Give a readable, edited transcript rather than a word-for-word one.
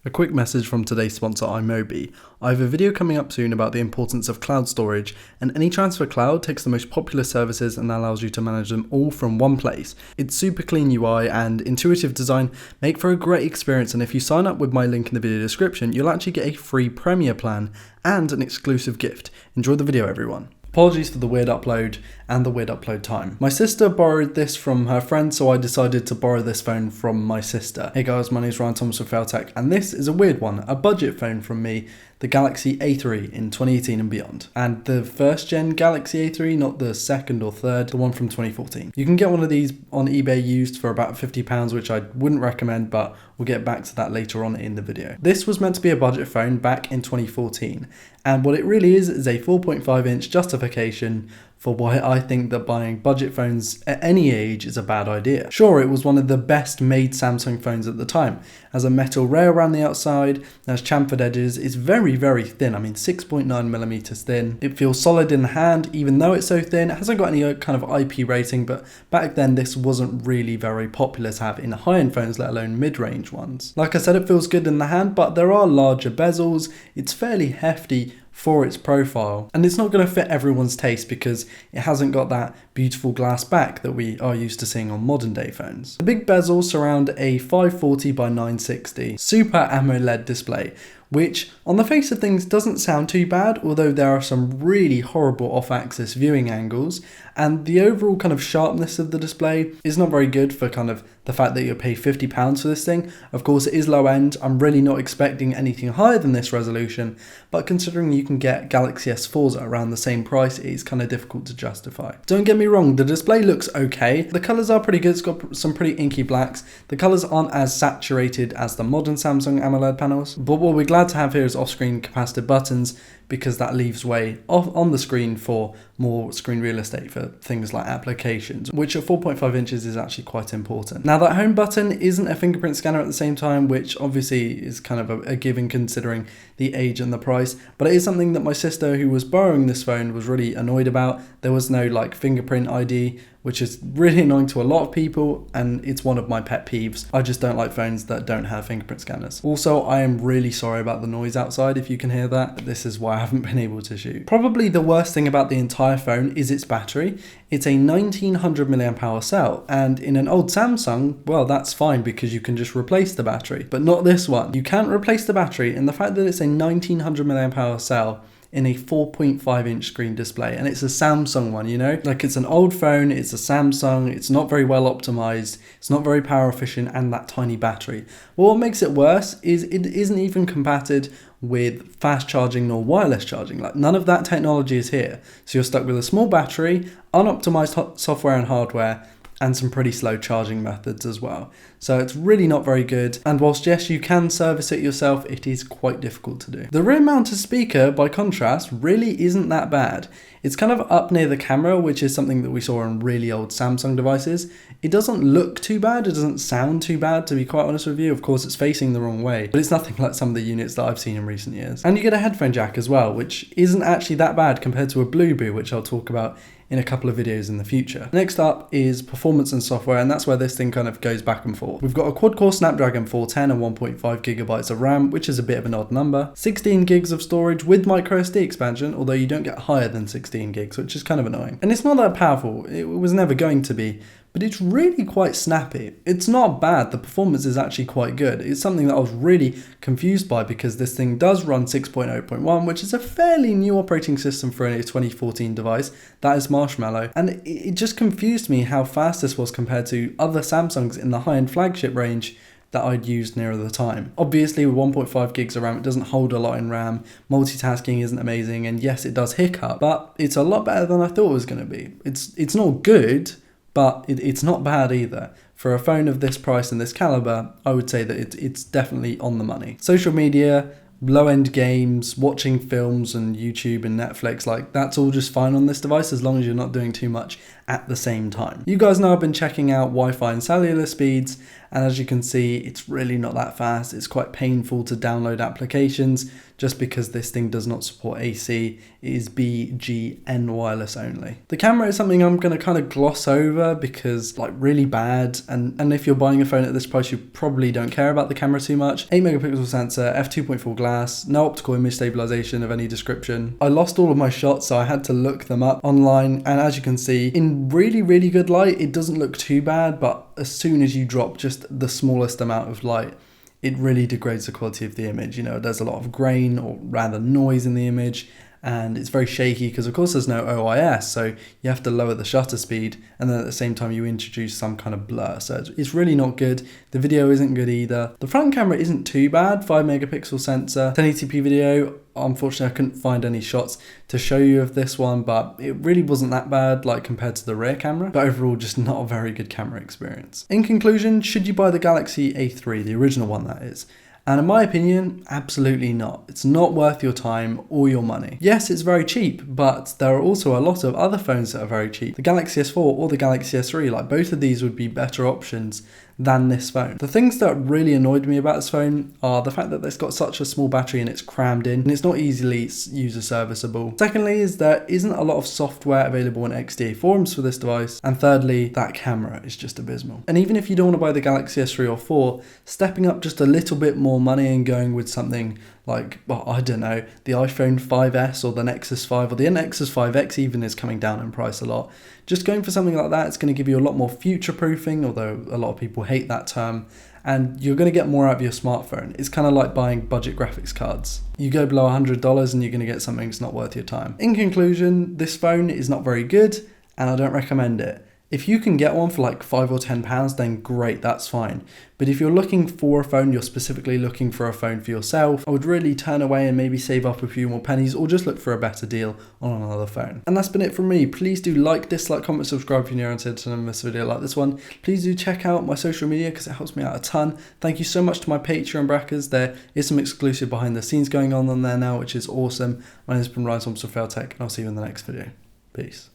A quick message from today's sponsor iMobi. I have a video coming up soon about the importance of cloud storage, and AnyTrans for Cloud takes the most popular services and allows you to manage them all from one place. Its super clean UI and intuitive design make for a great experience, and if you sign up with my link in the video description, you'll actually get a free Premier plan and an exclusive gift. Enjoy the video, everyone. Apologies for the weird upload and the weird upload time. My sister borrowed this from her friend, so I decided to borrow this phone from my sister. Hey guys, my name is Ryan Thomas with Failtech, and this is a weird one, a budget phone from me, the Galaxy A3 in 2018 and beyond. And the first gen Galaxy A3, not the second or third, the one from 2014. You can get one of these on eBay used for about £50, which I wouldn't recommend, but we'll get back to that later on in the video. This was meant to be a budget phone back in 2014, and what it really is a 4.5-inch justification for why I think that buying budget phones at any age is a bad idea. Sure, it was one of the best made Samsung phones at the time. Has a metal rail around the outside, has chamfered edges, it's very, very thin. I mean, 6.9mm thin. It feels solid in the hand, even though it's so thin. It hasn't got any kind of IP rating, but back then this wasn't really very popular to have in high-end phones, let alone mid-range ones. Like I said, it feels good in the hand, but there are larger bezels. It's fairly hefty for its profile, and it's not going to fit everyone's taste because it hasn't got that beautiful glass back that we are used to seeing on modern day phones. The big bezels surround a 540 by 960 Super AMOLED display, which on the face of things doesn't sound too bad, although there are some really horrible off-axis viewing angles, and the overall kind of sharpness of the display is not very good for kind of the fact that you'll pay £50 for this thing. Of course, it is low end. I'm really not expecting anything higher than this resolution, but considering you can get Galaxy S4s at around the same price, it is kind of difficult to justify. Don't get me wrong, the display looks okay. The colours are pretty good. It's got some pretty inky blacks. The colours aren't as saturated as the modern Samsung AMOLED panels, but what we're glad to have here is off-screen capacitive buttons, because that leaves way off on the screen for more screen real estate for things like applications, which at 4.5 inches is actually quite important. Now, that home button isn't a fingerprint scanner at the same time, which obviously is kind of a given considering the age and the price, but it is something that my sister, who was borrowing this phone, was really annoyed about. There was no like fingerprint ID, which is really annoying to a lot of people, and it's one of my pet peeves. I just don't like phones that don't have fingerprint scanners. Also, I am really sorry about the noise outside if you can hear that. This is why I haven't been able to shoot. Probably the worst thing about the entire phone is its battery. It's a 1900 mAh cell, and in an old Samsung, well, that's fine because you can just replace the battery, but not this one. You can't replace the battery, and the fact that it's a 1900 mAh cell in a 4.5-inch screen display, and it's a Samsung one, you know, like it's an old phone, it's a Samsung, it's not very well optimized, it's not very power efficient, and that tiny battery. Well, what makes it worse is it isn't even compatible with fast charging nor wireless charging. Like, none of that technology is here, so you're stuck with a small battery, unoptimized software and hardware, and some pretty slow charging methods as well. So it's really not very good, and whilst yes, you can service it yourself, it is quite difficult to do. The rear mounted speaker, by contrast, really isn't that bad. It's kind of up near the camera, which is something that we saw on really old Samsung devices. It doesn't look too bad, it doesn't sound too bad, to be quite honest with you. Of course, it's facing the wrong way, but it's nothing like some of the units that I've seen in recent years. And you get a headphone jack as well, which isn't actually that bad compared to a Blueboo, which I'll talk about in a couple of videos in the future. Next up is performance and software, and that's where this thing kind of goes back and forth. We've got a quad-core Snapdragon 410 and 1.5 gigabytes of RAM, which is a bit of an odd number. 16 gigs of storage with microSD expansion, although you don't get higher than 16 gigs, which is kind of annoying. And it's not that powerful, it was never going to be, but it's really quite snappy. It's not bad, the performance is actually quite good. It's something that I was really confused by because this thing does run 6.0.1, which is a fairly new operating system for a 2014 device. That is Marshmallow, and it just confused me how fast this was compared to other Samsungs in the high-end flagship range that I'd used nearer the time. Obviously, with 1.5 gigs of RAM, it doesn't hold a lot in RAM, multitasking isn't amazing, and yes, it does hiccup, but it's a lot better than I thought it was going to be. It's not good, but it's not bad either. For a phone of this price and this caliber, I would say that it's definitely on the money. Social media, low-end games, watching films and YouTube and Netflix, like that's all just fine on this device as long as you're not doing too much at the same time. You guys know I've been checking out Wi-Fi and cellular speeds, and as you can see, it's really not that fast. It's quite painful to download applications just because this thing does not support AC. It is BGN wireless only. The camera is something I'm going to kind of gloss over because like really bad, and if you're buying a phone at this price, you probably don't care about the camera too much. 8 megapixel sensor, f2.4 glass, no optical image stabilization of any description. I lost all of my shots, so I had to look them up online, and as you can see, in really good light, it doesn't look too bad, but as soon as you drop just the smallest amount of light, it really degrades the quality of the image. You know, there's a lot of grain or rather noise in the image, and it's very shaky because of course there's no OIS, so you have to lower the shutter speed, and then at the same time you introduce some kind of blur, so it's really not good. The video isn't good either. The front camera isn't too bad, 5 megapixel sensor, 1080p video. Unfortunately, I couldn't find any shots to show you of this one, but it really wasn't that bad like compared to the rear camera, but overall just not a very good camera experience. In conclusion, should you buy the Galaxy A3, the original one that is? And in my opinion, absolutely not. It's not worth your time or your money. Yes, it's very cheap, but there are also a lot of other phones that are very cheap. The Galaxy S4 or the Galaxy S3, like both of these would be better options than this phone. The things that really annoyed me about this phone are the fact that it's got such a small battery and it's crammed in and it's not easily user serviceable. Secondly is there isn't a lot of software available in XDA forums for this device. And thirdly, that camera is just abysmal. And even if you don't want to buy the Galaxy S3 or 4, stepping up just a little bit more money and going with something like, well, I don't know, the iPhone 5S or the Nexus 5 or the Nexus 5X even is coming down in price a lot. Just going for something like that, it's going to give you a lot more future proofing, although a lot of people hate that term, and you're going to get more out of your smartphone. It's kind of like buying budget graphics cards. You go below $100 and you're going to get something that's not worth your time. In conclusion, this phone is not very good and I don't recommend it. If you can get one for like £5 or £10, then great, that's fine. But if you're looking for a phone, you're specifically looking for a phone for yourself, I would really turn away and maybe save up a few more pennies or just look for a better deal on another phone. And that's been it from me. Please do like, dislike, comment, subscribe if you're new and to miss a video like this one. Please do check out my social media because it helps me out a ton. Thank you so much to my Patreon backers. There is some exclusive behind the scenes going on there now, which is awesome. My name has been Ryan Thompson, Fail Tech, and I'll see you in the next video. Peace.